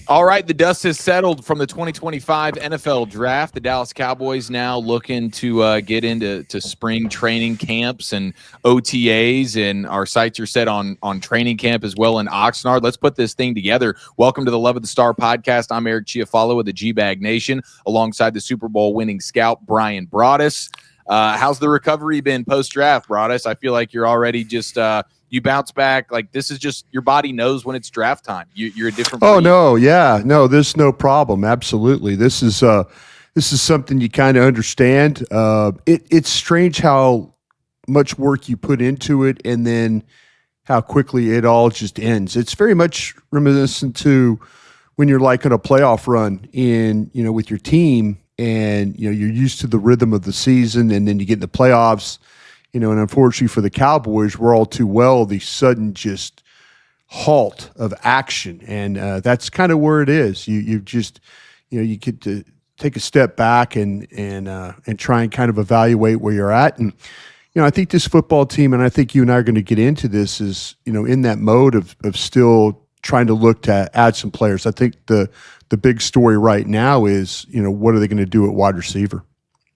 All right, the dust has settled from the 2025 NFL Draft. The Dallas Cowboys now looking to get into spring training camps and OTAs, and our sights are set on training camp as well in Oxnard. Let's put this thing together. Welcome to the Love of the Star podcast. I'm Eric Chiafalo of the G-Bag Nation, alongside the Super Bowl winning scout Brian Broaddus. How's the recovery been post-draft, Broaddus? I feel like you're already just you bounce back. Like, this is just, your body knows when it's draft time. You're a different breed. Oh, no. Yeah. No, there's no problem. Absolutely. This is something you kind of understand. It's strange how much work you put into it and then how quickly it all just ends. It's very much reminiscent to when you're like on a playoff run with your team, and, you're used to the rhythm of the season, and then you get in the playoffs, and unfortunately for the Cowboys, we're all too well the sudden just halt of action, and that's kind of where it is. You just you get to take a step back and try and kind of evaluate where you're at, and I think this football team, and I think you and I are going to get into this, is in that mode of still trying to look to add some players. I think the big story right now is what are they going to do at wide receiver?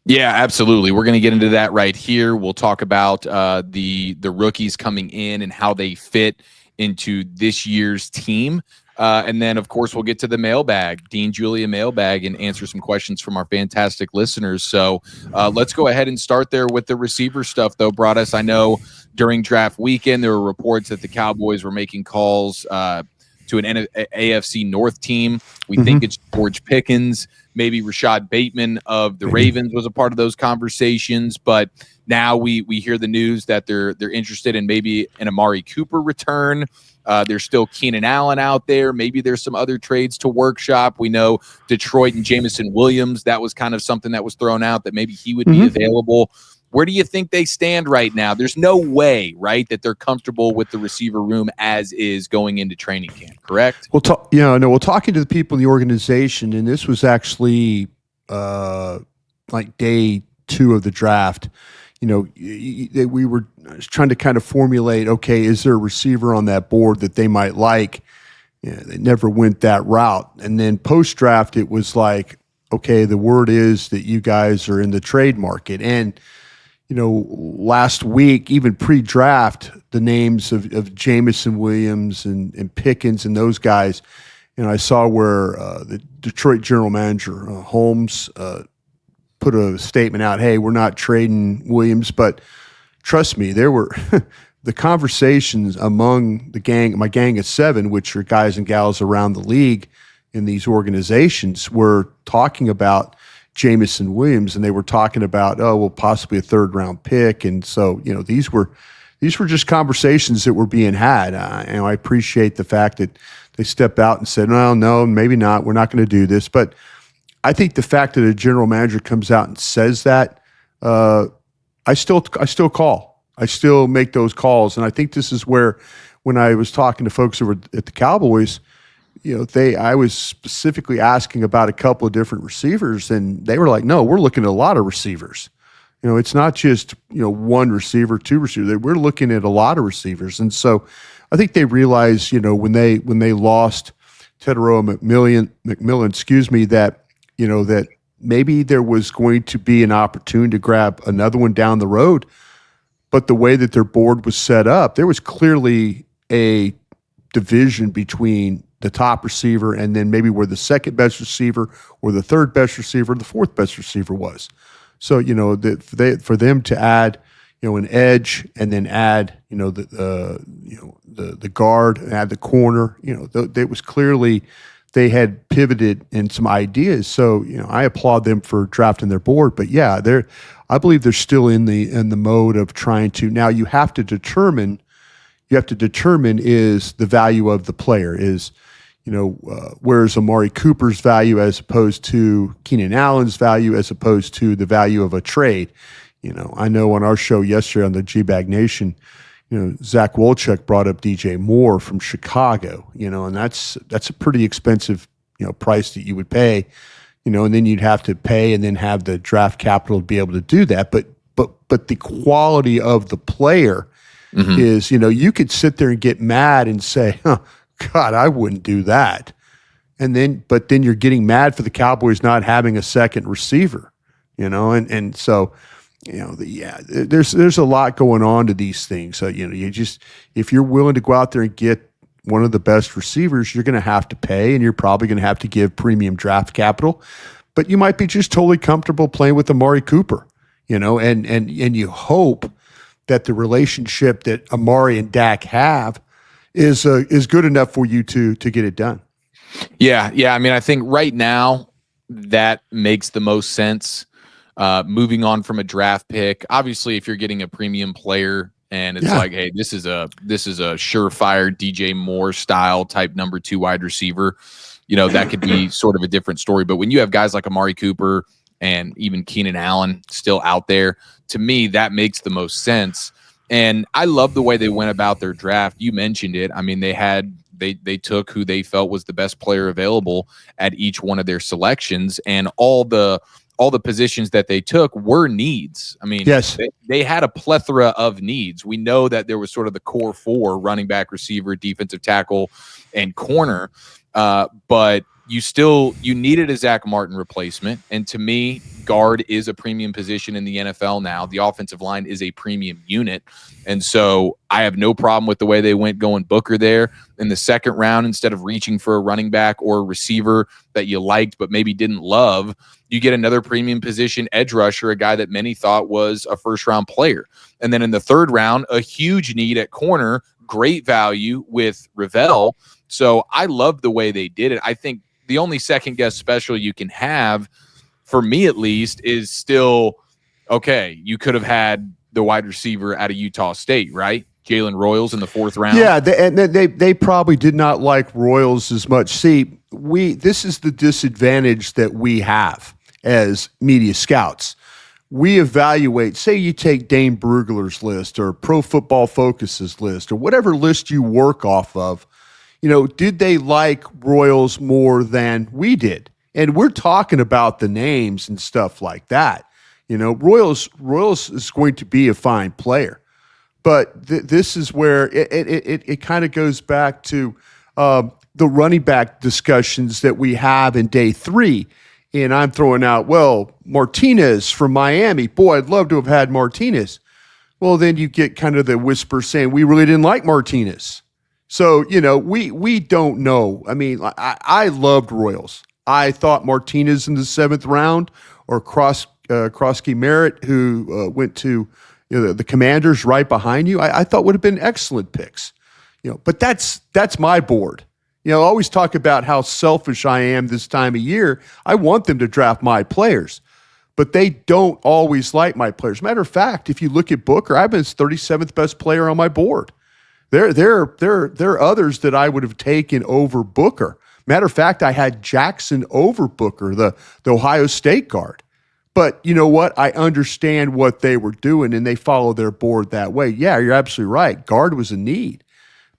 Yeah, absolutely. We're going to get into that right here. We'll talk about the rookies coming in and how they fit into this year's team. And then, of course, we'll get to the mailbag, Dean Julia mailbag, and answer some questions from our fantastic listeners. So let's go ahead and start there with the receiver stuff, though, Broaddus. I know during draft weekend, there were reports that the Cowboys were making calls to an AFC North team. We think it's George Pickens. Maybe Rashad Bateman of the Ravens was a part of those conversations, but now we hear the news that they're interested in maybe an Amari Cooper return. There's still Keenan Allen out there. Maybe there's some other trades to workshop. We know Detroit and Jameson Williams. That was kind of something that was thrown out, that maybe he would be available. Where do you think they stand right now? There's no way, right, that they're comfortable with the receiver room as is going into training camp, correct? Well, we're talking to the people in the organization, and this was actually like day 2 of the draft. We were trying to kind of formulate, okay, is there a receiver on that board that they might like? They never went that route. And then post-draft, it was like, okay, the word is that you guys are in the trade market. And last week, even pre-draft, the names of Jameson Williams and Pickens and those guys, I saw where the Detroit general manager, Holmes, put a statement out, hey, we're not trading Williams, but trust me, there were the conversations among my gang of 7, which are guys and gals around the league in these organizations, were talking about Jameson Williams, and they were talking about, possibly a 3rd-round pick. And so, these were just conversations that were being had. And I appreciate the fact that they stepped out and said, no, maybe not. We're not going to do this. But I think the fact that a general manager comes out and says that, I still call. I still make those calls. And I think this is where, when I was talking to folks over at the Cowboys, I was specifically asking about a couple of different receivers, and they were like, no, we're looking at a lot of receivers. It's not just, one receiver, 2 receivers. We're looking at a lot of receivers. And so I think they realized, when they lost Teteroa McMillan, that maybe there was going to be an opportunity to grab another one down the road. But the way that their board was set up, there was clearly a division between the top receiver and then maybe where the second best receiver or the third best receiver, the fourth best receiver was. So, for them to add, an edge and then add, the guard and add the corner, it was clearly they had pivoted in some ideas. So, I applaud them for drafting their board. But yeah, I believe they're still in the mode of trying to. Now you have to determine is the value of the player is, where's Amari Cooper's value as opposed to Keenan Allen's value as opposed to the value of a trade. I know on our show yesterday on the G-Bag Nation, Zach Wolchuk brought up DJ Moore from Chicago, and that's a pretty expensive, price that you would pay, and then you'd have to pay and then have the draft capital to be able to do that. But the quality of the player is, you could sit there and get mad and say, God, I wouldn't do that. but then you're getting mad for the Cowboys not having a second receiver, and so, there's a lot going on to these things. So, if you're willing to go out there and get one of the best receivers, you're going to have to pay, and you're probably going to have to give premium draft capital, but you might be just totally comfortable playing with Amari Cooper, and you hope that the relationship that Amari and Dak have is good enough for you to get it done. Yeah. I mean, I think right now that makes the most sense. Moving on from a draft pick, obviously, if you're getting a premium player and it's like, hey, this is a surefire DJ Moore style type number 2 wide receiver, that could be sort of a different story. But when you have guys like Amari Cooper and even Keenan Allen still out there, to me, that makes the most sense. And I love the way they went about their draft. You mentioned it. I mean, they took who they felt was the best player available at each one of their selections, and all the positions that they took were needs. I mean, yes, they had a plethora of needs. We know that there was sort of the core 4: running back, receiver, defensive tackle, and corner. But you needed a Zach Martin replacement. And to me, guard is a premium position in the NFL now. The offensive line is a premium unit. And so I have no problem with the way they went going Booker there in the second round. Instead of reaching for a running back or a receiver that you liked but maybe didn't love, you get another premium position edge rusher, a guy that many thought was a first-round player. And then in the third round, a huge need at corner, great value with Ravel. So I love the way they did it. I think the only second-guess special you can have, for me at least, is still, okay, you could have had the wide receiver out of Utah State, right? Jalen Royals in the 4th round. Yeah, they probably did not like Royals as much. See, this is the disadvantage that we have as media scouts. We evaluate, say you take Dane Brugler's list or Pro Football Focus's list or whatever list you work off of, did they like Royals more than we did? And we're talking about the names and stuff like that. Royals is going to be a fine player. But this is where it kind of goes back to the running back discussions that we have in day 3. And I'm throwing out, Martinez from Miami. Boy, I'd love to have had Martinez. Well, then you get kind of the whisper saying we really didn't like Martinez. So, we don't know. I mean, I loved Royals. I thought Martinez in the 7th round or Krosky Merritt, who went to the Commanders right behind you, I thought would have been excellent picks. But that's my board. I always talk about how selfish I am this time of year. I want them to draft my players, but they don't always like my players. Matter of fact, if you look at Booker, I've been his 37th best player on my board. There are others that I would have taken over Booker. Matter of fact, I had Jackson over Booker, the Ohio State guard. But you know what? I understand what they were doing, and they follow their board that way. Yeah, you're absolutely right. Guard was a need.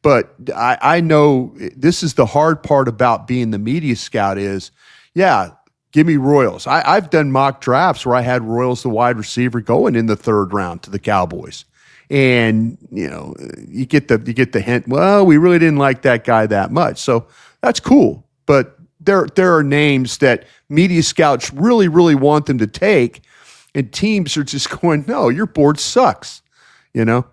But I know this is the hard part about being the media scout is, give me Royals. I've done mock drafts where I had Royals, the wide receiver, going in the 3rd round to the Cowboys. And, you get the hint, well, we really didn't like that guy that much. So that's cool. But there are names that media scouts really, really want them to take, and teams are just going, no, your board sucks.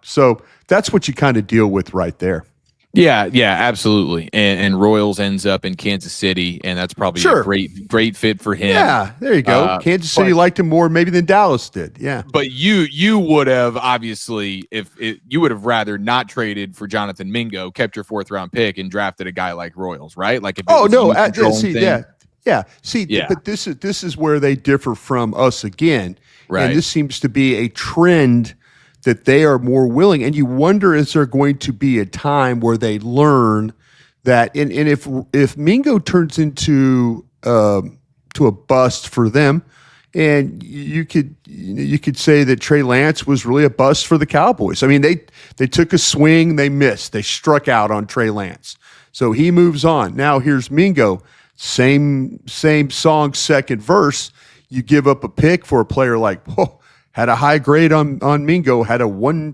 So that's what you kind of deal with right there. Yeah, absolutely. And Royals ends up in Kansas City, and that's probably a great fit for him. Yeah, there you go. Kansas City liked him more maybe than Dallas did. Yeah. But you would have, obviously, you would have rather not traded for Jonathan Mingo, kept your 4th round pick, and drafted a guy like Royals, right? Like, if but this is where they differ from us again. Right. And this seems to be a trend that they are more willing, and you wonder, is there going to be a time where they learn that, and if Mingo turns into to a bust for them, and you could say that Trey Lance was really a bust for the Cowboys. I mean, they took a swing, they missed, they struck out on Trey Lance, so he moves on. Now here's Mingo, same song, second verse. You give up a pick for a player like, had a high grade on Mingo, had a a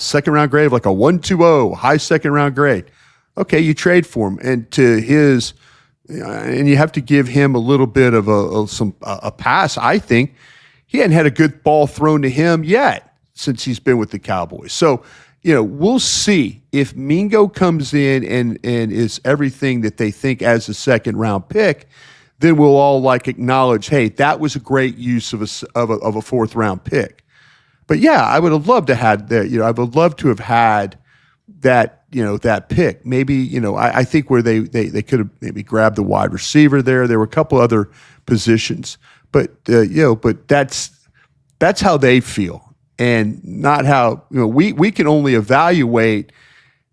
second round grade of like a 1.20, high second round grade. Okay, you trade for him, and and you have to give him a little bit of a pass. I think he hadn't had a good ball thrown to him yet since he's been with the Cowboys. So, we'll see if Mingo comes in and is everything that they think as a second round pick. Then we'll all acknowledge, hey, that was a great use of a fourth round pick. But yeah, I would have loved to have that. I would love to have had that. That pick. Maybe I think where they could have maybe grabbed the wide receiver there. There were a couple other positions, but but that's how they feel, and not how we can only evaluate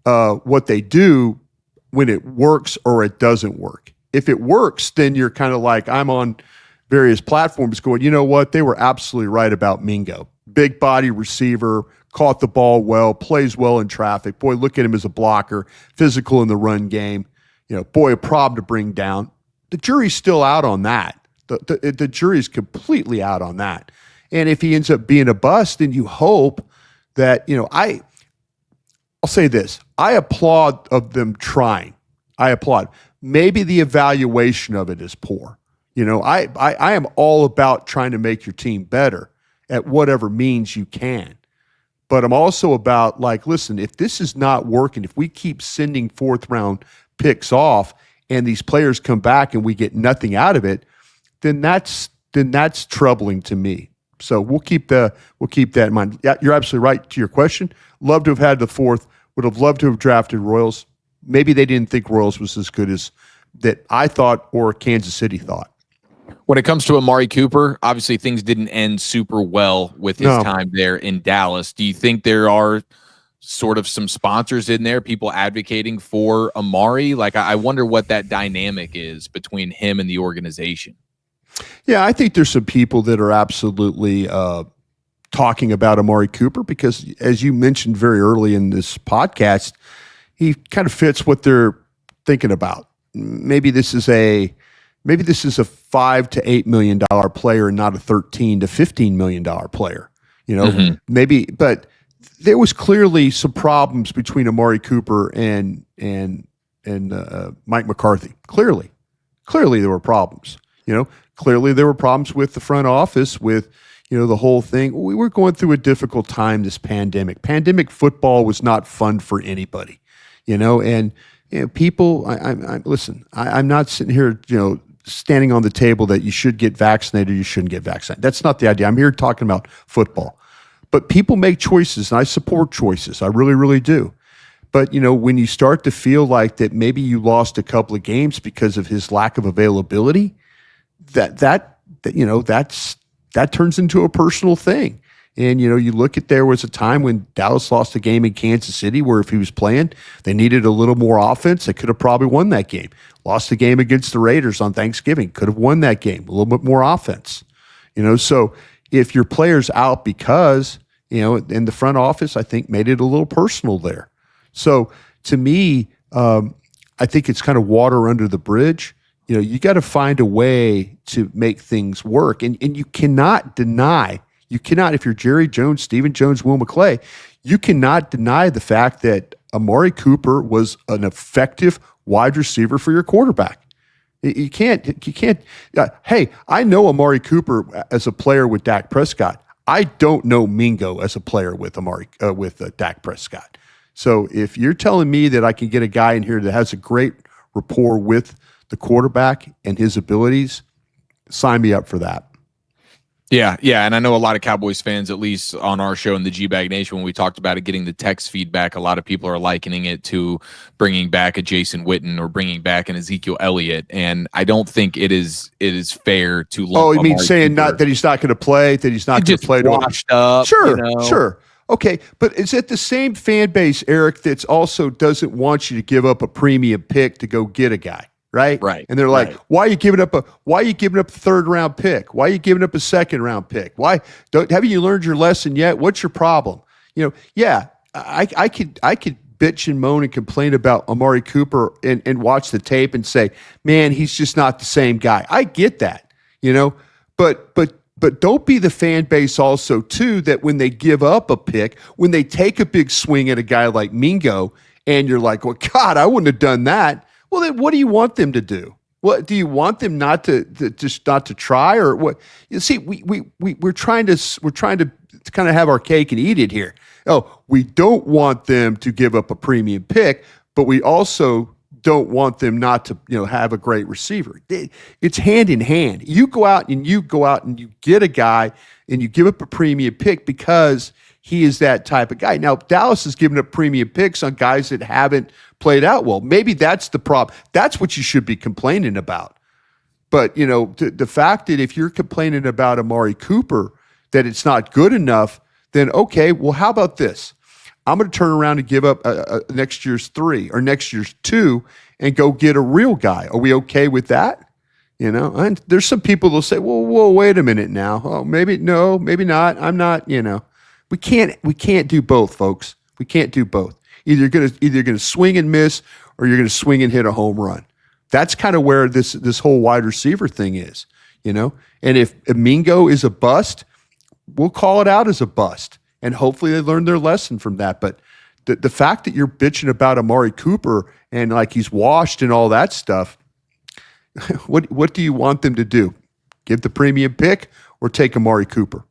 what they do when it works or it doesn't work. If it works, then you're kind of like I'm on various platforms going, you know what? They were absolutely right about Mingo. Big body receiver, caught the ball well, plays well in traffic. Boy, look at him as a blocker, physical in the run game. Boy, a problem to bring down. The jury's still out on that. The jury's completely out on that. And if he ends up being a bust, then you hope that, I'll say this. I applaud of them trying. I applaud. Maybe the evaluation of it is poor. I am all about trying to make your team better at whatever means you can. But I'm also about listen, if this is not working, if we keep sending fourth round picks off and these players come back and we get nothing out of it, then that's troubling to me. So we'll keep that in mind. Yeah, you're absolutely right to your question. Love to have had the fourth. Would have loved to have drafted Royals. Maybe they didn't think Royals was as good as that I thought or Kansas City thought. When it comes to Amari Cooper, obviously things didn't end super well with his time there in Dallas. Do you think there are sort of some sponsors in there, people advocating for Amari? I wonder what that dynamic is between him and the organization. Yeah, I think there's some people that are absolutely talking about Amari Cooper because, as you mentioned very early in this podcast, he kind of fits what they're thinking about. Maybe this is a $5 to $8 million player and not a $13 to $15 million player. Maybe, but there was clearly some problems between Amari Cooper and Mike McCarthy. Clearly there were problems. Clearly there were problems with the front office, with the whole thing. We were going through a difficult time. This pandemic football was not fun for anybody. And people. Listen. I'm not sitting here. Standing on the table that you should get vaccinated or you shouldn't get vaccinated. That's not the idea. I'm here talking about football. But people make choices, and I support choices. I really, really do. But, when you start to feel like that maybe you lost a couple of games because of his lack of availability, that turns into a personal thing. And, you look at there was a time when Dallas lost a game in Kansas City where if he was playing, they needed a little more offense. They could have probably won that game. Lost the game against the Raiders on Thanksgiving. Could have won that game. A little bit more offense. So if your player's out because, in the front office, I think made it a little personal there. So to me, I think it's kind of water under the bridge. You got to find a way to make things work. And you cannot deny – if you're Jerry Jones, Stephen Jones, Will McClay, you cannot deny the fact that Amari Cooper was an effective wide receiver for your quarterback. You can't. Hey, I know Amari Cooper as a player with Dak Prescott. I don't know Mingo as a player with Dak Prescott. So if you're telling me that I can get a guy in here that has a great rapport with the quarterback and his abilities, sign me up for that. Yeah. And I know a lot of Cowboys fans, at least on our show in the G-Bag Nation, when we talked about it, getting the text feedback, a lot of people are likening it to bringing back a Jason Witten or bringing back an Ezekiel Elliott. And I don't think it is fair to lump. Oh, you mean saying Cooper. Not that he's not going to play, that he's not going to play? Washed up. Sure. Okay, but is it the same fan base, Eric, that's also doesn't want you to give up a premium pick to go get a guy? Right. And they're like, why are you giving up a third round pick? Why are you giving up a second round pick? Haven't you learned your lesson yet? What's your problem? I could bitch and moan and complain about Amari Cooper and watch the tape and say, man, he's just not the same guy. I get that, but don't be the fan base also too, that when they give up a pick, when they take a big swing at a guy like Mingo and you're like, well, God, I wouldn't have done that. Well, then what do you want them to do? What do you want them not to just not to try, or what? You see, we're trying to kind of have our cake and eat it here. Oh, we don't want them to give up a premium pick, but we also don't want them not to, have a great receiver. It's hand in hand. You go out and you get a guy and you give up a premium pick because he is that type of guy. Now, Dallas has given up premium picks on guys that haven't played out well. Maybe that's the problem. That's what you should be complaining about. But, the fact that if you're complaining about Amari Cooper, that it's not good enough, then okay, well, how about this? I'm going to turn around and give up next year's 3 or next year's 2 and go get a real guy. Are we okay with that? And there's some people that'll say, whoa, wait a minute now. Oh, maybe not. I'm not, We can't do both, folks. We can't do both. Either you're gonna swing and miss, or you're gonna swing and hit a home run. That's kind of where this whole wide receiver thing is, And if Mingo is a bust, we'll call it out as a bust, and hopefully they learn their lesson from that. But the fact that you're bitching about Amari Cooper and like he's washed and all that stuff, what do you want them to do? Give the premium pick or take Amari Cooper?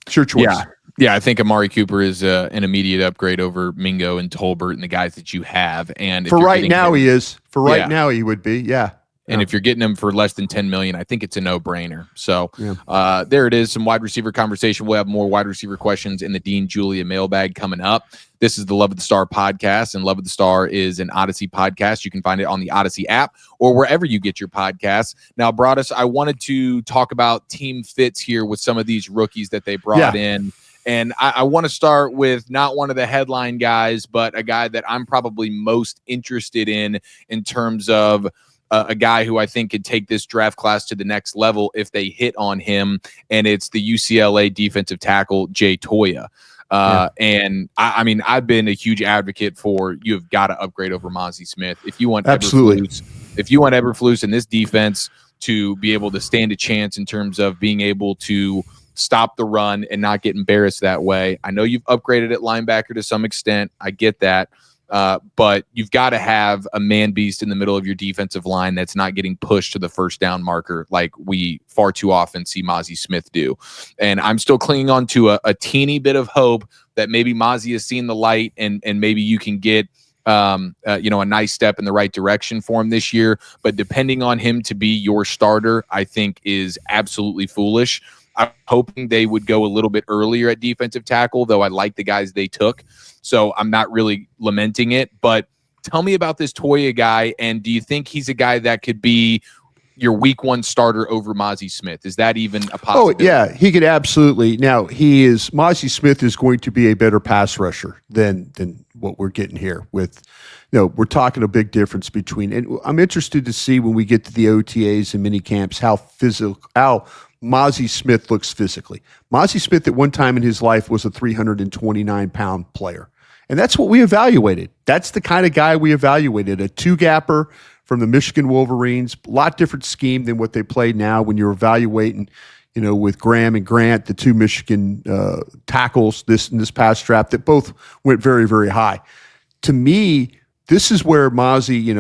It's your choice. Yeah, I think Amari Cooper is an immediate upgrade over Mingo and Tolbert and the guys that you have. And for right now, he is. For right now, he would be. Yeah. And if you're getting him for less than $10 million, I think it's a no-brainer. So there it is, some wide receiver conversation. We'll have more wide receiver questions in the Dean Julia mailbag coming up. This is the Love of the Star podcast, and Love of the Star is an Audacy podcast. You can find it on the Audacy app or wherever you get your podcasts. Now, Broadus, I wanted to talk about team fits here with some of these rookies that they brought in. And I want to start with not one of the headline guys, but a guy that I'm probably most interested in terms of a guy who I think could take this draft class to the next level if they hit on him, and it's the UCLA defensive tackle, Jay Toya. And I mean, I've been a huge advocate for you've got to upgrade over Mozzie Smith. If you want Eberflus in this defense to be able to stand a chance in terms of being able to stop the run and not get embarrassed that way. I know you've upgraded at linebacker to some extent. I get that. But you've got to have a man beast in the middle of your defensive line that's not getting pushed to the first down marker like we far too often see Mozzie Smith do. And I'm still clinging on to a teeny bit of hope that maybe Mozzie has seen the light and maybe you can get a nice step in the right direction for him this year. But depending on him to be your starter, I think is absolutely foolish. I'm hoping they would go a little bit earlier at defensive tackle, though I like the guys they took. So I'm not really lamenting it. But tell me about this Toya guy, and do you think he's a guy that could be your week 1 starter over Mozzie Smith? Is that even a possibility? Oh, yeah, he could absolutely. Now, Mozzie Smith is going to be a better pass rusher than what we're getting here with, we're talking a big difference between, and I'm interested to see when we get to the OTAs and mini camps how Mozzie Smith looks physically. Mozzie Smith at one time in his life was a 329-pound player. And that's what we evaluated. That's the kind of guy we evaluated, a 2-gapper from the Michigan Wolverines, a lot different scheme than what they play now when you're evaluating, with Graham and Grant, the 2 Michigan tackles in this past draft that both went very, very high. To me, this is where Mozzie,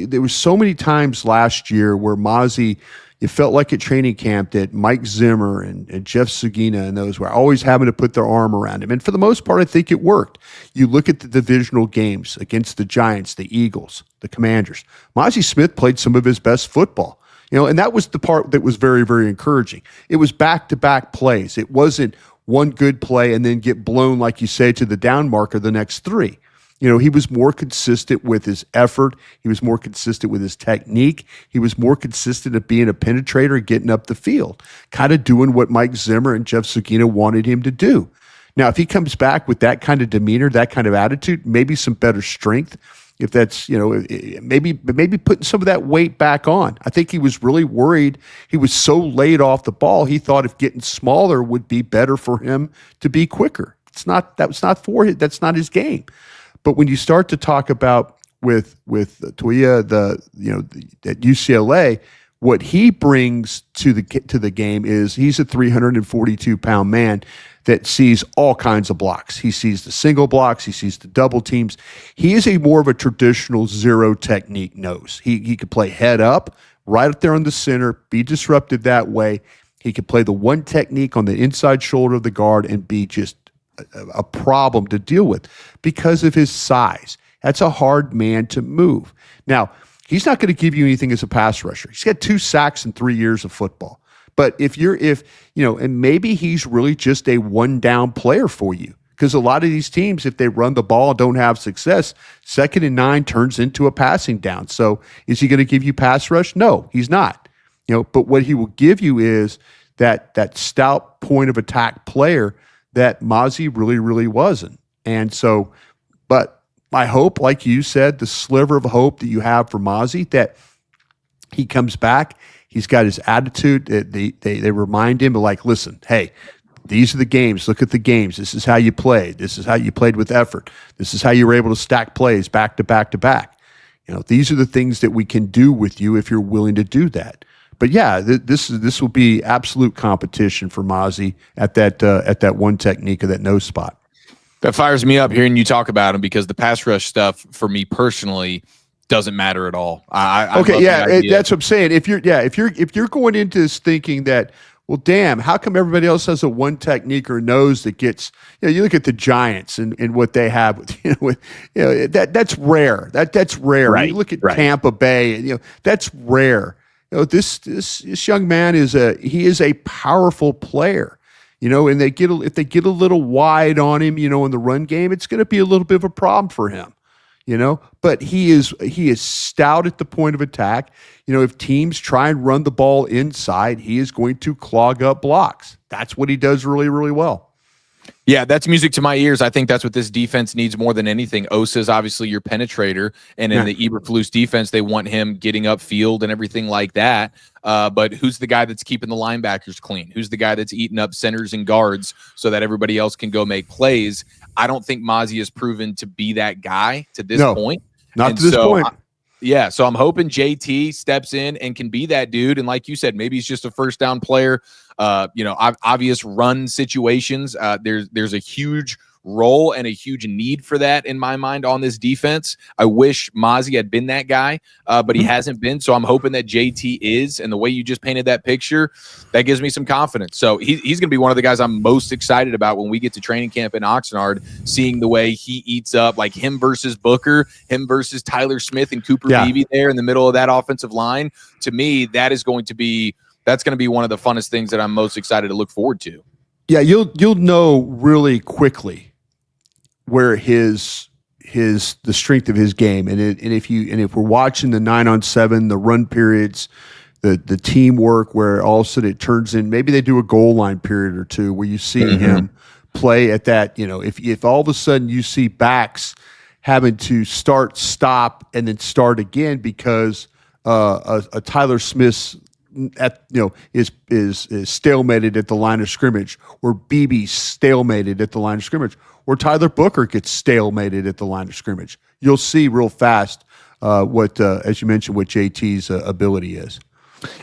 there was so many times last year where Mozzie, it felt like at training camp that Mike Zimmer and Jeff Sagina and those were always having to put their arm around him. And for the most part, I think it worked. You look at the divisional games against the Giants, the Eagles, the Commanders. Mozzie Smith played some of his best football, and that was the part that was very, very encouraging. It was back-to-back plays. It wasn't one good play and then get blown, like you say, to the down marker the next 3. He was more consistent with his effort. He was more consistent with his technique. He was more consistent at being a penetrator, getting up the field, kind of doing what Mike Zimmer and Jeff Sagina wanted him to do. Now, if he comes back with that kind of demeanor, that kind of attitude, maybe some better strength, if that's, maybe putting some of that weight back on. I think he was really worried. He was so laid off the ball. He thought if getting smaller would be better for him to be quicker. That's not his game. But when you start to talk about with Toya, at UCLA, What he brings to the game is he's a 342-pound man that sees all kinds of blocks. He sees the single blocks. He sees the double teams. He is a more of a traditional zero technique nose. He could play head up, right up there on the center, be disruptive that way. He could play the one technique on the inside shoulder of the guard and be just a problem to deal with because of his size. That's a hard man to move. Now, he's not going to give you anything as a pass rusher. He's got 2 sacks in 3 years of football. But and maybe he's really just a one-down player for you, because a lot of these teams, if they run the ball and don't have success, 2nd and 9 turns into a passing down. So is he going to give you pass rush? No, he's not. But what he will give you is that stout point of attack player that Mazi really, really wasn't. And so, but I hope, like you said, the sliver of hope that you have for Mazi, that he comes back. He's got his attitude. They remind him of, like, listen, hey, these are the games. Look at the games. This is how you played. This is how you played with effort. This is how you were able to stack plays back to back to back. These are the things that we can do with you if you're willing to do that. But yeah, this will be absolute competition for Mazi at that one technique of that nose spot. That fires me up hearing you talk about him, because the pass rush stuff for me personally doesn't matter at all. That's what I'm saying. If you're going into this thinking that, well, damn, how come everybody else has a one technique or nose that gets? You look at the Giants and what they have that's rare. That's rare. Right, you look at Tampa Bay, that's rare. This young man is a powerful player. And if they get a little wide on him, in the run game, it's going to be a little bit of a problem for him. But he is stout at the point of attack. If teams try and run the ball inside, he is going to clog up blocks. That's what he does really, really well. Yeah, that's music to my ears. I think that's what this defense needs more than anything. Osa is obviously your penetrator, and in the Eberflus defense, they want him getting upfield and everything like that. But who's the guy that's keeping the linebackers clean? Who's the guy that's eating up centers and guards so that everybody else can go make plays? I don't think Mazi has proven to be that guy to this point. Not to this point. So I'm hoping JT steps in and can be that dude. And like you said, maybe he's just a first down player. Obvious run situations. There's a huge role and a huge need for that in my mind on this defense. I wish Mazi had been that guy, but he hasn't been. So I'm hoping that JT is, and the way you just painted that picture, that gives me some confidence. So he's going to be one of the guys I'm most excited about when we get to training camp in Oxnard, seeing the way he eats up, like him versus Booker, him versus Tyler Smith and Cooper Beebe there in the middle of that offensive line. To me, that's going to be one of the funnest things that I'm most excited to look forward to. Yeah, you'll know really quickly where the strength of his game, and if we're watching the 9-on-7, the run periods, the teamwork, where all of a sudden it turns in, maybe they do a goal line period or two where you see him play at that. If all of a sudden you see backs having to start, stop, and then start again because a Tyler Smith's is stalemated at the line of scrimmage, or BB stalemated at the line of scrimmage, or Tyler Booker gets stalemated at the line of scrimmage, you'll see real fast what, as you mentioned, what JT's ability is.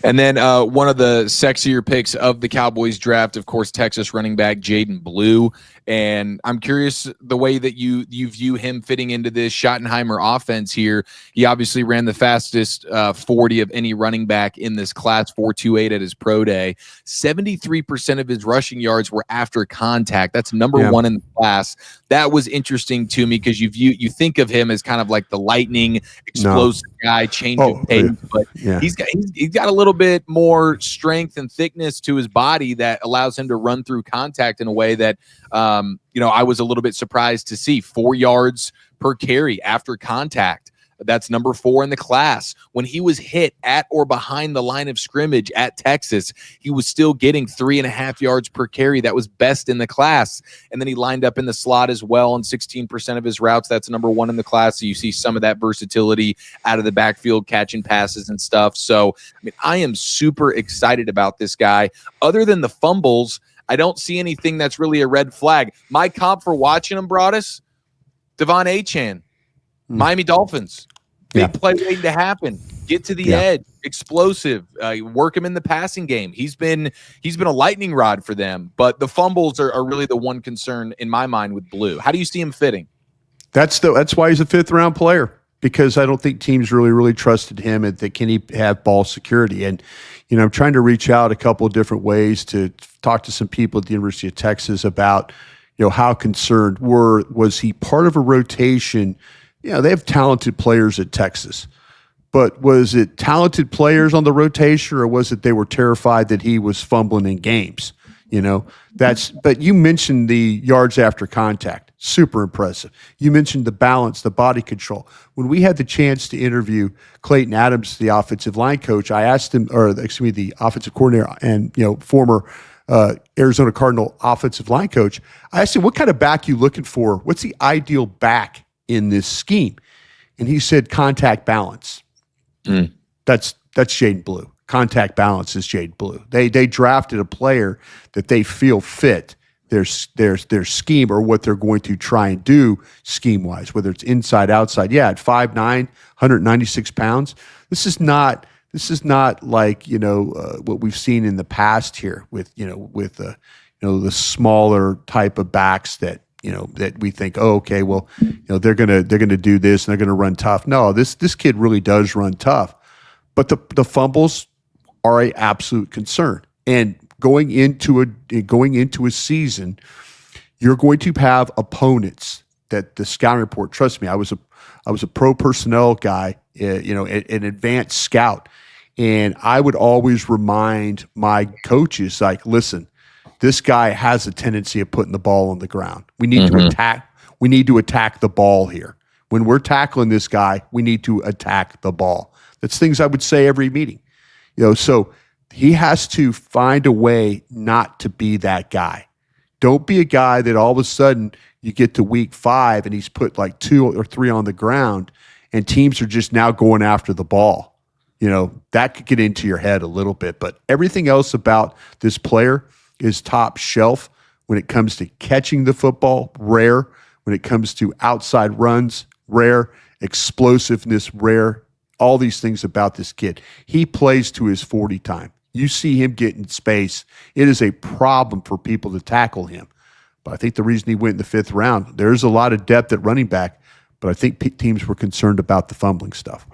And then one of the sexier picks of the Cowboys draft, of course, Texas running back Jaden Blue. And I'm curious the way that you view him fitting into this Schottenheimer offense here. He obviously ran the fastest 40 of any running back in this class, 4.28 at his pro day. 73% of his rushing yards were after contact. That's number one in the class. That was interesting to me, because you think of him as kind of like the lightning, explosive guy, change of pace, but he's got a little bit more strength and thickness to his body that allows him to run through contact in a way that I was a little bit surprised to see. 4 yards per carry after contact. That's number 4 in the class. When he was hit at or behind the line of scrimmage at Texas, he was still getting 3.5 yards per carry. That was best in the class. And then he lined up in the slot as well on 16% of his routes. That's number 1 in the class. So you see some of that versatility out of the backfield, catching passes and stuff. So, I am super excited about this guy. Other than the fumbles, I don't see anything that's really a red flag. My comp for watching him, Broadus, Devon Achane, Miami Dolphins. Big play waiting to happen. get to the edge, explosive, work him in the passing game. He's been a lightning rod for them, but the fumbles are really the one concern in my mind with Blue. How do you see him fitting? That's why he's a 5th round player, because I don't think teams really trusted him and that can he have ball security. And, I'm trying to reach out a couple of different ways to talk to some people at the University of Texas about, how concerned was he part of a rotation? They have talented players at Texas, but was it talented players on the rotation, or was it they were terrified that he was fumbling in games? But you mentioned the yards after contact. Super impressive. You mentioned the balance, the body control. When we had the chance to interview Clayton Adams, the offensive line coach, I asked him, the offensive coordinator and, former Arizona Cardinal offensive line coach, I asked him, what kind of back you looking for? What's the ideal back in this scheme? And he said, contact balance. That's Jaden Blue. Contact balance is Jaden Blue. They drafted a player that they feel fit their scheme, or what they're going to try and do scheme-wise, whether it's inside, outside. Yeah, at 5'9", 196 pounds, this is not like, what we've seen in the past here with the smaller type of backs that, that we think, oh, okay, well, they're gonna do this and they're gonna run tough. No, this kid really does run tough, but the fumbles are an absolute concern. And going into a season, you're going to have opponents that the scouting report. Trust me, I was a pro personnel guy, an advanced scout, and I would always remind my coaches, like, listen, this guy has a tendency of putting the ball on the ground. We need to attack. We need to attack the ball here. When we're tackling this guy, we need to attack the ball. That's things I would say every meeting. So he has to find a way not to be that guy. Don't be a guy that all of a sudden you get to week 5 and he's put like 2 or 3 on the ground and teams are just now going after the ball. That could get into your head a little bit, but everything else about this player is top shelf. When it comes to catching the football, rare. When it comes to outside runs, rare. Explosiveness, rare. All these things about this kid. He plays to his 40 time. You see him get in space. It is a problem for people to tackle him. But I think the reason he went in the 5th round, there's a lot of depth at running back, but I think teams were concerned about the fumbling stuff.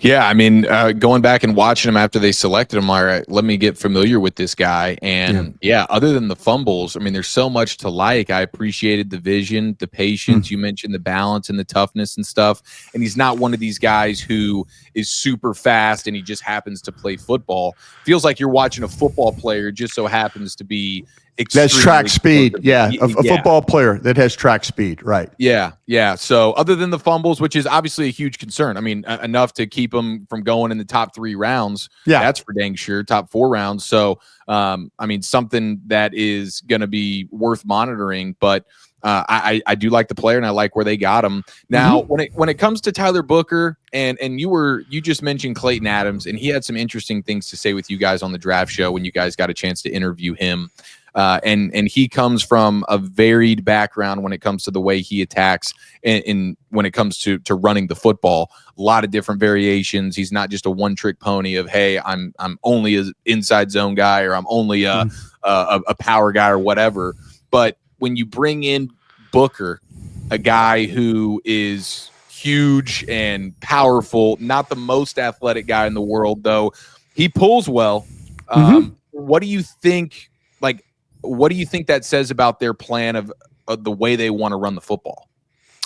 Yeah, I mean, going back and watching him after they selected him, all right, let me get familiar with this guy. And other than the fumbles, I mean, there's so much to like. I appreciated the vision, the patience. You mentioned the balance and the toughness and stuff. And he's not one of these guys who is super fast and he just happens to play football. Feels like you're watching a football player, just so happens to be that's track speed. Yeah. A football player that has track speed. Right. Yeah. Yeah. So other than the fumbles, which is obviously a huge concern, I mean, enough to keep him from going in the top 3 rounds. Yeah. That's for dang sure. Top 4 rounds. So, I mean, something that is going to be worth monitoring, but I do like the player and I like where they got him. Now, when it comes to Tyler Booker and you just mentioned Clayton Adams, and he had some interesting things to say with you guys on the draft show when you guys got a chance to interview him. And he comes from a varied background when it comes to the way he attacks and when it comes to running the football. A lot of different variations. He's not just a one-trick pony of, hey, I'm only an inside zone guy, or I'm only a power guy or whatever. But when you bring in Booker, a guy who is huge and powerful, not the most athletic guy in the world, though he pulls well. What do you think? What do you think that says about their plan of the way they want to run the football?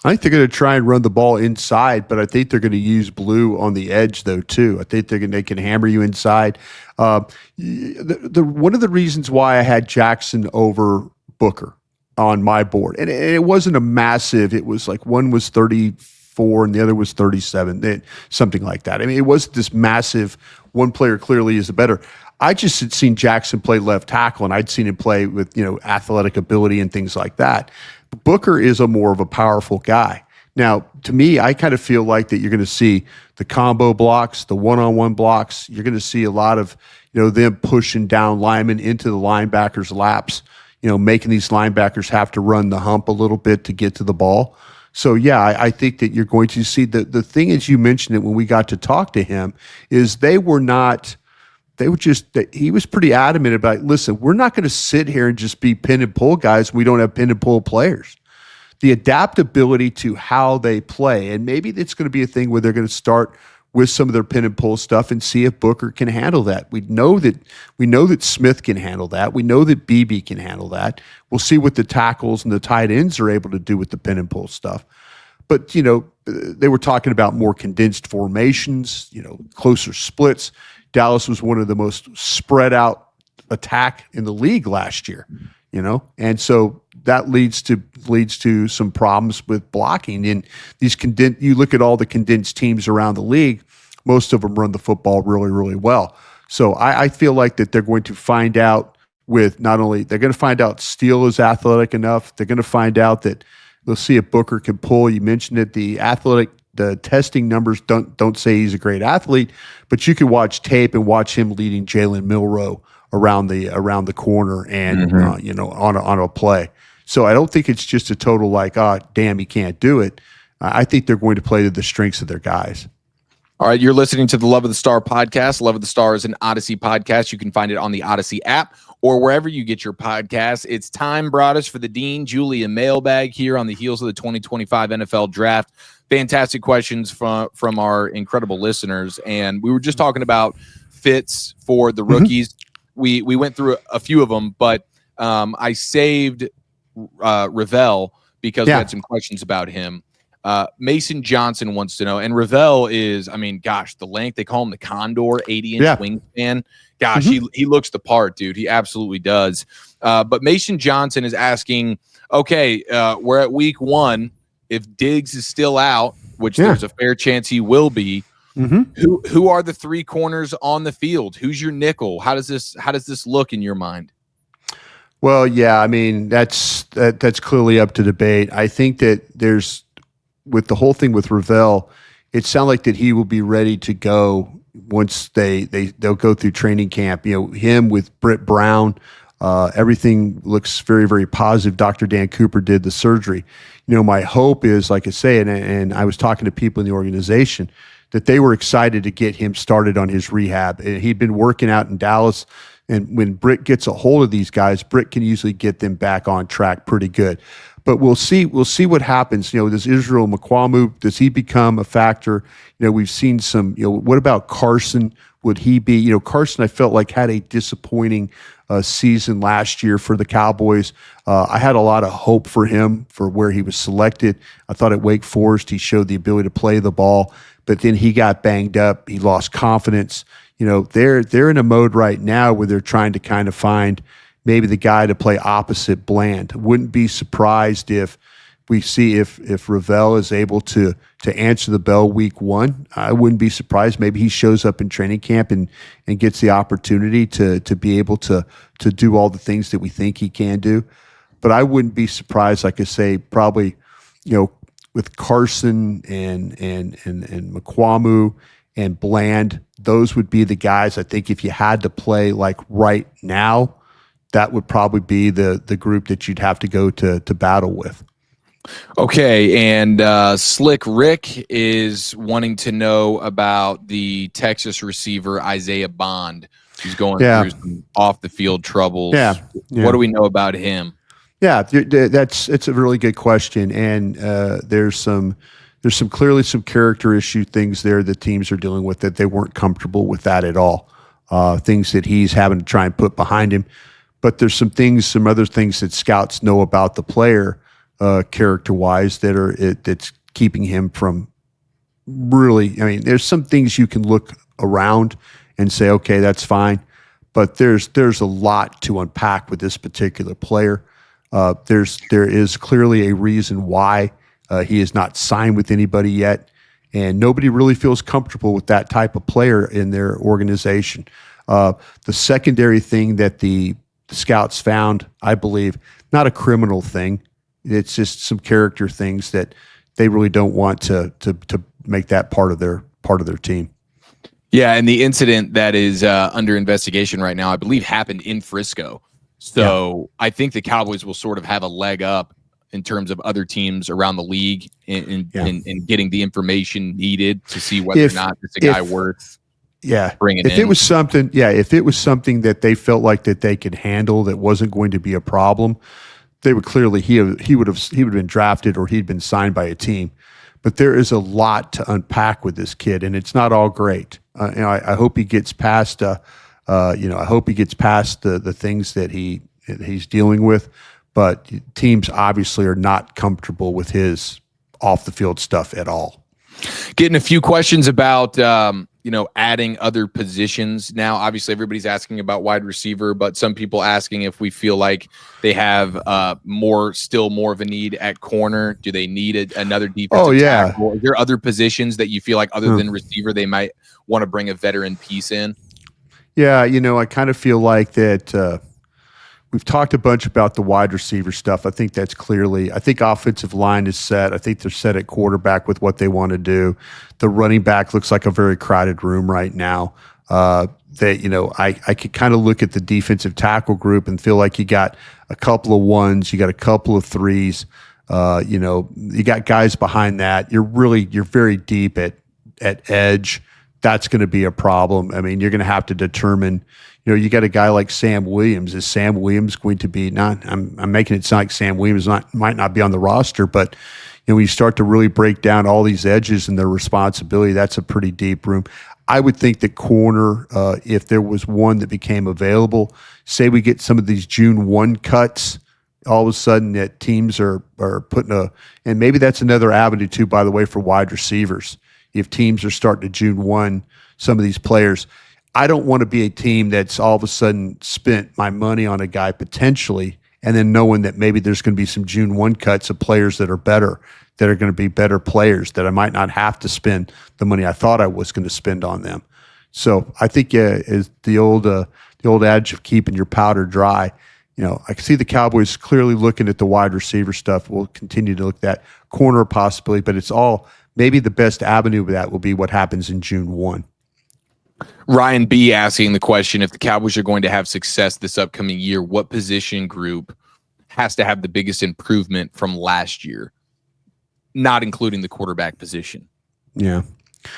I think they're going to try and run the ball inside, but I think they're going to use Blue on the edge, though, too. I think they can hammer you inside. One of the reasons why I had Jackson over Booker on my board, and it wasn't a massive, it was like one was 34 and the other was 37, something like that. I mean, it wasn't this massive, one player clearly is the better. I just had seen Jackson play left tackle, and I'd seen him play with, athletic ability and things like that. Booker is more of a powerful guy. Now, to me, I kind of feel like that you're going to see the combo blocks, the one-on-one blocks. You're going to see a lot of, them pushing down linemen into the linebackers' laps, making these linebackers have to run the hump a little bit to get to the ball. So yeah, I think that you're going to see the thing, as you mentioned it when we got to talk to him, is they were not. They were just. He was pretty adamant about. Listen, we're not going to sit here and just be pin and pull guys. We don't have pin and pull players. The adaptability to how they play, and maybe it's going to be a thing where they're going to start with some of their pin and pull stuff and see if Booker can handle that. We know that Smith can handle that. We know that BB can handle that. We'll see what the tackles and the tight ends are able to do with the pin and pull stuff. But, they were talking about more condensed formations, closer splits. Dallas was one of the most spread out attack in the league last year, and so that leads to some problems with blocking. And you look at all the condensed teams around the league, most of them run the football really, really well. So I feel like that they're going to find out they're going to find out Steele is athletic enough. They're going to find out that they'll see if Booker can pull. You mentioned it, the testing numbers don't say he's a great athlete, but you can watch tape and watch him leading Jalen Milroe around the corner and on a play. So I don't think it's just a total damn, he can't do it. I think they're going to play to the strengths of their guys. All right, you're listening to the Love of the Star podcast. Love of the Star is an Audacy podcast. You can find it on the Audacy app or wherever you get your podcasts. It's time, Broadus, for the Dean Julia mailbag here on the heels of the 2025 NFL Draft. Fantastic questions from our incredible listeners. And we were just talking about fits for the rookies. We went through a few of them, but I saved Ravel because we had some questions about him. Mason Johnson wants to know, and Ravel is, the length, they call him the Condor, 80-inch wingspan. Gosh, he looks the part, dude. He absolutely does. But Mason Johnson is asking, okay, we're at week 1. If Diggs is still out, which there's a fair chance he will be, who are the 3 corners on the field? Who's your nickel? How does this look in your mind? Well, yeah, that's clearly up to debate. I think that with the whole thing with Ravel, it sounds like that he will be ready to go once they'll go through training camp. Him with Britt Brown, everything looks very, very positive. Dr. Dan Cooper did the surgery. My hope is, like I say, and I was talking to people in the organization, that they were excited to get him started on his rehab. And he'd been working out in Dallas. And when Britt gets a hold of these guys, Britt can usually get them back on track pretty good. But we'll see what happens. Does Israel Mukuamu, does he become a factor? We've seen some, what about Carson? Would he be, Carson, I felt like had a disappointing season last year for the Cowboys. I had a lot of hope for him for where he was selected. I thought at Wake Forest, he showed the ability to play the ball, but then he got banged up. He lost confidence. They're in a mode right now where they're trying to kind of find maybe the guy to play opposite Bland. Wouldn't be surprised if we see if Ravel is able to answer the bell week 1. I wouldn't be surprised. Maybe he shows up in training camp and gets the opportunity to be able to do all the things that we think he can do. But I wouldn't be surprised, like I say, probably, with Carson and Mukuamu and Bland, those would be the guys. I think if you had to play like right now, that would probably be the group that you'd have to go to battle with. Okay, and Slick Rick is wanting to know about the Texas receiver Isaiah Bond, who's going through some off-the-field troubles. Yeah. What do we know about him? Yeah, it's a really good question, and there's clearly some character issue things there that teams are dealing with that they weren't comfortable with that at all. Things that he's having to try and put behind him, but there's some other things that scouts know about the player character-wise that's keeping him from really. There's some things you can look around and say, okay, that's fine, but there's a lot to unpack with this particular player. There is clearly a reason why he is not signed with anybody yet, and nobody really feels comfortable with that type of player in their organization. The secondary thing that the scouts found, I believe, not a criminal thing. It's just some character things that they really don't want to make that part of their team. Yeah, and the incident that is under investigation right now, I believe, happened in Frisco. So I think the Cowboys will sort of have a leg up in terms of other teams around the league in getting the information needed to see whether or not it's a guy worth bringing in. If it was something that they felt like that they could handle, that wasn't going to be a problem, they would clearly he would have been drafted or he'd been signed by a team. But there is a lot to unpack with this kid, and it's not all great. I hope he gets past. I hope he gets past the things that he's dealing with. But teams obviously are not comfortable with his off the field stuff at all. Getting a few questions about adding other positions now. Obviously, everybody's asking about wide receiver, but some people asking if we feel like they have more of a need at corner. Do they need another defensive tackle? Are there other positions that you feel like, other than receiver, they might want to bring a veteran piece in? Yeah, I kind of feel like that. We've talked a bunch about the wide receiver stuff. I think that's clearly. I think offensive line is set. I think they're set at quarterback with what they want to do. The running back looks like a very crowded room right now. I could kind of look at the defensive tackle group and feel like you got a couple of ones, you got a couple of threes. You got guys behind that. You're very deep at edge. That's going to be a problem. I mean, you're going to have to determine. You got a guy like Sam Williams. Is Sam Williams going to be not? I'm making it sound like Sam Williams might not be on the roster, but when you start to really break down all these edges and their responsibility, that's a pretty deep room. I would think that corner, if there was one that became available, say we get some of these June 1 cuts, all of a sudden that teams are putting and maybe that's another avenue too, by the way, for wide receivers. If teams are starting to June 1 some of these players. I don't want to be a team that's all of a sudden spent my money on a guy potentially and then knowing that maybe there's going to be some June 1 cuts of players that are better, that are going to be better players, that I might not have to spend the money I thought I was going to spend on them. So I think is the old adage of keeping your powder dry. I can see the Cowboys clearly looking at the wide receiver stuff. We'll continue to look at that corner possibility, but it's all maybe the best avenue of that will be what happens in June 1. Ryan B asking the question, if the Cowboys are going to have success this upcoming year, what position group has to have the biggest improvement from last year, not including the quarterback position? Yeah.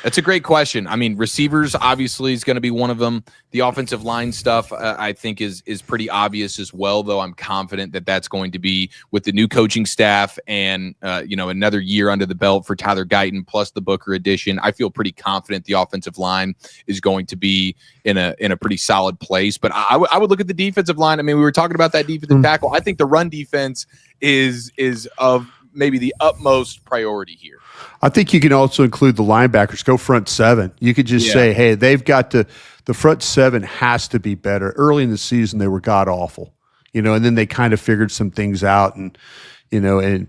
That's a great question. I mean, receivers obviously is going to be one of them. The offensive line stuff, I think, is pretty obvious as well, though I'm confident that that's going to be with the new coaching staff and, another year under the belt for Tyler Guyton plus the Booker addition. I feel pretty confident the offensive line is going to be in a pretty solid place. But I would look at the defensive line. I mean, we were talking about that defensive tackle. I think the run defense is of maybe the utmost priority here. I think you can also include the linebackers. Go front seven. You could just say, hey, they've got the front seven has to be better. Early in the season, they were god awful, and then they kind of figured some things out,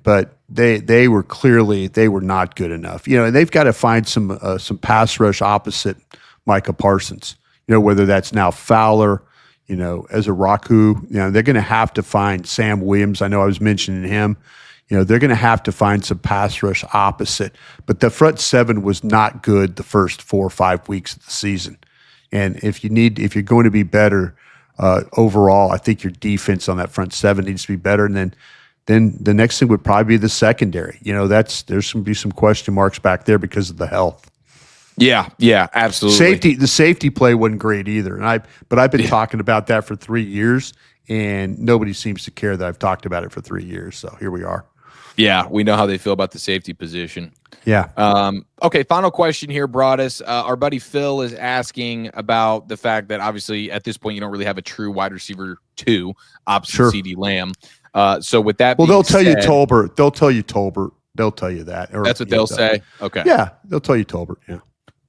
but they were not good enough, and they've got to find some pass rush opposite Micah Parsons, whether that's now Fowler, as a Raku, they're going to have to find Sam Williams. I know I was mentioning him. They're going to have to find some pass rush opposite. But the front seven was not good the first 4 or 5 weeks of the season. And if you're going to be better overall, I think your defense on that front seven needs to be better. And then the next thing would probably be the secondary. There's going to be some question marks back there because of the health. Yeah, absolutely. The safety play wasn't great either. But I've been talking about that for 3 years, and nobody seems to care that I've talked about it for 3 years. So here we are. Yeah, we know how they feel about the safety position. Yeah. Okay, final question here, Broadus. Our buddy Phil is asking about the fact that obviously at this point you don't really have a true wide receiver 2 opposite CeeDee Lamb. So with that being they'll tell said, you Tolbert. They'll tell you Tolbert. They'll tell you that. That's what they'll say? Okay. Yeah, they'll tell you Tolbert, yeah.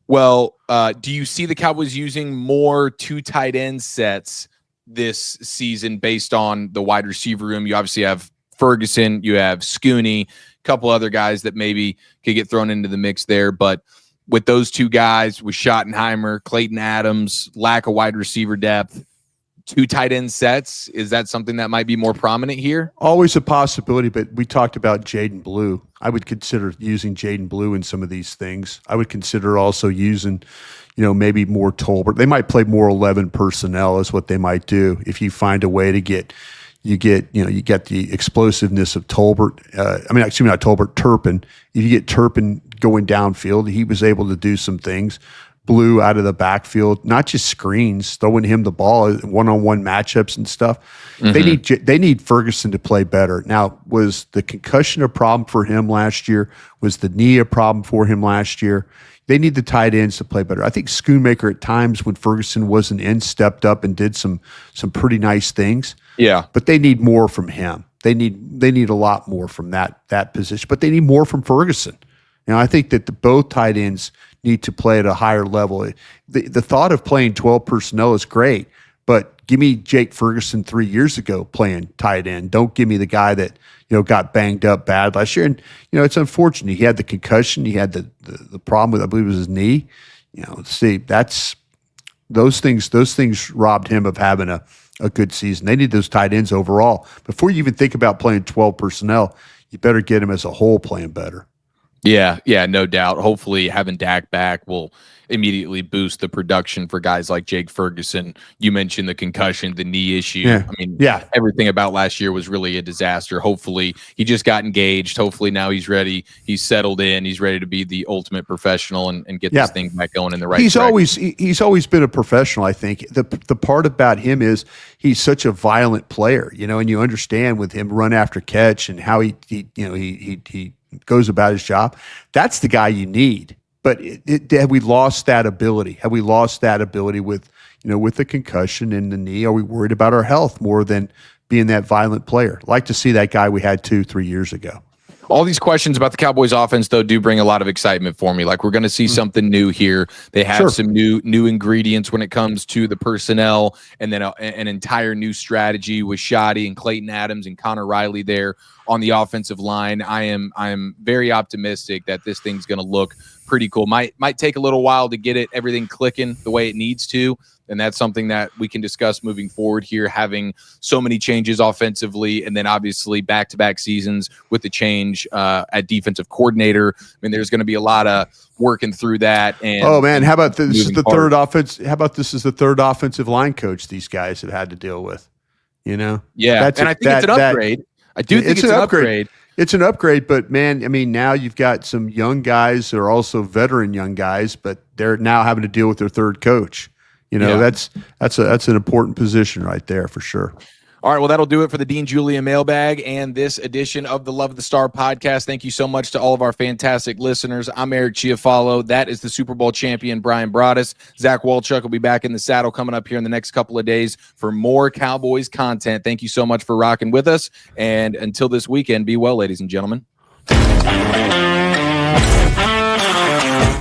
Well, do you see the Cowboys using more 2 tight end sets this season based on the wide receiver room? You obviously have Ferguson, you have Scooney, a couple other guys that maybe could get thrown into the mix there. But with those 2 guys, with Schottenheimer, Clayton Adams, lack of wide receiver depth, 2 tight end sets, is that something that might be more prominent here? Always a possibility, but we talked about Jaden Blue. I would consider using Jaden Blue in some of these things. I would consider also using, maybe more Tolbert. They might play more 11 personnel is what they might do if you find a way to get You get the explosiveness of Tolbert. Not Tolbert, Turpin. If you get Turpin going downfield, he was able to do some things. Blue out of the backfield, not just screens, throwing him the ball, one-on-one matchups and stuff. They need Ferguson to play better. Now, was the concussion a problem for him last year? Was the knee a problem for him last year? They need the tight ends to play better. I think Schoonmaker at times when Ferguson wasn't in, stepped up and did some pretty nice things. Yeah. But they need more from him. They need a lot more from that position. But they need more from Ferguson. I think that both tight ends need to play at a higher level. The thought of playing 12 personnel is great, but give me Jake Ferguson 3 years ago playing tight end. Don't give me the guy that got banged up bad last year. And it's unfortunate. He had the concussion. He had the problem with, I believe it was his knee. Those things robbed him of having a good season. They need those tight ends overall. Before you even think about playing 12 personnel, you better get him as a whole playing better. Yeah, no doubt. Hopefully having Dak back will immediately boost the production for guys like Jake Ferguson. You mentioned the concussion, the knee issue. Everything about last year was really a disaster. Hopefully he just got engaged. Hopefully now he's ready. He's settled in. He's ready to be the ultimate professional and get this thing back going in the right direction. He's always been a professional, I think. The part about him is he's such a violent player, and you understand with him run after catch and how he goes about his job. That's the guy you need. But have we lost that ability? Have we lost that ability with the concussion and the knee? Are we worried about our health more than being that violent player? I'd like to see that guy we had 2-3 years ago. All these questions about the Cowboys offense, though, do bring a lot of excitement for me. Like, we're going to see something new here. They have some new ingredients when it comes to the personnel, and then an entire new strategy with Shoddy and Clayton Adams and Connor Riley there on the offensive line. I am very optimistic that this thing's going to look pretty cool. Might take a little while to get everything clicking the way it needs to. And that's something that we can discuss moving forward here, having so many changes offensively, and then obviously back-to-back seasons with the change at defensive coordinator. I mean, there's going to be a lot of working through that. And how about this is the third offense? How about this is the third offensive line coach these guys have had to deal with? Yeah, I think it's an upgrade. I do think it's an upgrade. It's an upgrade, but man, now you've got some young guys that are also veteran young guys, but they're now having to deal with their third coach. That's an important position right there for sure. All right, well, that'll do it for the Dean Julia mailbag and this edition of the Love of the Star podcast. Thank you so much to all of our fantastic listeners. I'm Eric Chiafalo. That is the Super Bowl champion, Brian Broaddus. Zach Walchuk will be back in the saddle coming up here in the next couple of days for more Cowboys content. Thank you so much for rocking with us. And until this weekend, be well, ladies and gentlemen.